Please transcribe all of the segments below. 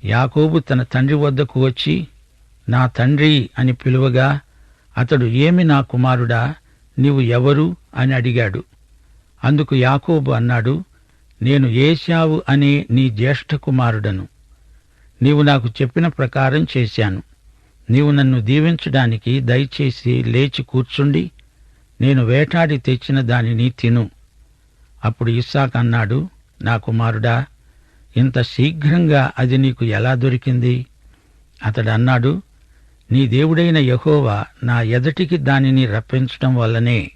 యాకోబు తన తండ్రి వద్దకు వచ్చి, నా తండ్రి అని పిలువగా అతడు, ఏమి నా కుమారుడా, నీవు ఎవరు అని అడిగాడు. అందుకు యాకోబు అన్నాడు, నేను ఏశావు అనే నీ జ్యేష్ఠ కుమారుడను. నీవు నాకు చెప్పిన ప్రకారం చేశాను. నీవు నన్ను దీవించడానికి దయచేసి లేచి కూర్చుండి నేను వేటాడి తెచ్చిన దానిని తిను. అప్పుడు ఇస్సాకు అన్నాడు, నా కుమారుడా, ఇంత శీఘ్రంగా అది నీకు ఎలా దొరికింది? అతడన్నాడు, నీ దేవుడైన యెహోవా నా ఎదటికి దానిని రప్పించటం వల్లనే.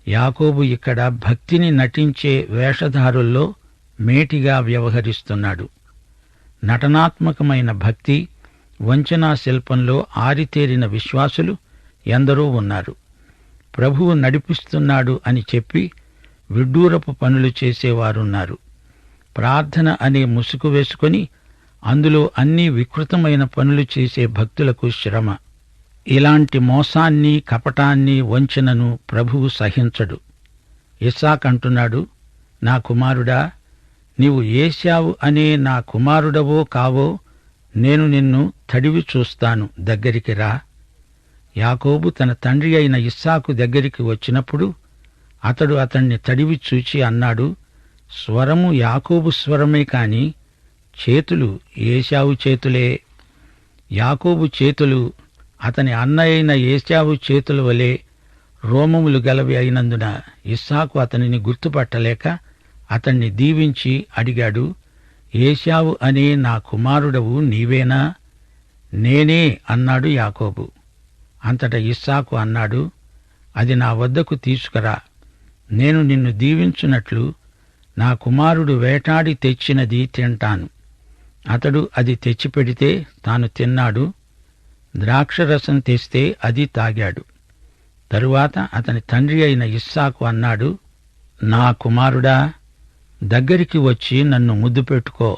యాకోబు ఇక్కడ భక్తిని నటించే వేషధారుల్లో మేటిగా వ్యవహరిస్తున్నాడు. నటనాత్మకమైన భక్తి, వంచనా శిల్పంలో ఆరితేరిన విశ్వాసులు ఎందరో ఉన్నారు. ప్రభువు నడిపిస్తున్నాడు అని చెప్పి విడ్డూరపు పనులు చేసేవారున్నారు. ప్రార్థన అనే ముసుగు వేసుకొని అందులో అన్ని వికృతమైన పనులు చేసే భక్తులకు శ్రమ. ఇలాంటి మోసాన్ని, కపటాన్ని, వంచనను ప్రభువు సహించడు. ఇస్సాకు అంటున్నాడు, నా కుమారుడా, నీవు ఏశావు అనే నా కుమారుడవో కావో నేను నిన్ను తడివి చూస్తాను, దగ్గరికి రా. యాకోబు తన తండ్రి అయిన ఇస్సాకు దగ్గరికి వచ్చినప్పుడు అతడు అతణ్ణి తడివి చూచి అన్నాడు, స్వరము యాకోబు స్వరమే కాని చేతులు ఏశావు చేతులే. యాకోబు చేతులు అతని అన్న అయిన ఏశావు చేతుల వలె రోమములు గలవి అయినందున ఇస్సాకు అతనిని గుర్తుపట్టలేక అతణ్ణి దీవించి అడిగాడు, ఏశావు అనే నా కుమారుడవు నీవేనా? నేనే అన్నాడు యాకోబు. అంతట ఇస్సాకు అన్నాడు, అది నా వద్దకు తీసుకురా. నేను నిన్ను దీవించున్నట్లు నా కుమారుడు వేటాడి తెచ్చినది తింటాను. అతడు అది తెచ్చిపెడితే తాను తిన్నాడు. ద్రాక్షరసం తెస్తే అది తాగాడు. తరువాత అతని తండ్రి అయిన ఇస్సాకు అన్నాడు, నా కుమారుడా, దగ్గరికి వచ్చి నన్ను ముద్దు పెట్టుకో.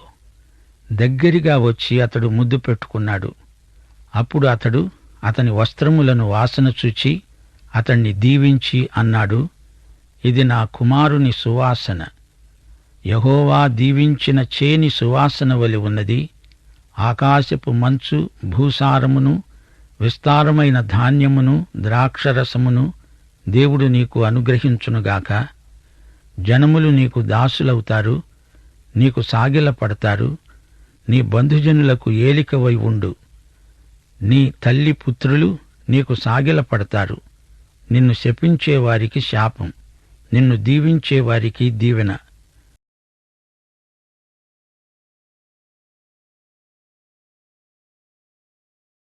దగ్గరగా వచ్చి అతడు ముద్దు పెట్టుకున్నాడు. అప్పుడు అతడు అతని వస్త్రములను వాసన చూచి అతణ్ణి దీవించి అన్నాడు, ఇది నా కుమారుని సువాసన. యెహోవా దీవించిన చేని సువాసన వలె ఉన్నది. ఆకాశపు మంచు, భూసారమును, విస్తారమైన ధాన్యమును, ద్రాక్షరసమును దేవుడు నీకు అనుగ్రహించునుగాక. జనములు నీకు దాసులవుతారు, నీకు సాగిలపడతారు. నీ బంధుజనులకు ఏలికవై ఉండు. నీ తల్లి పుత్రులు నీకు సాగిలపడతారు. నిన్ను శపించేవారికి శాపం, నిన్ను దీవించేవారికి దీవెన.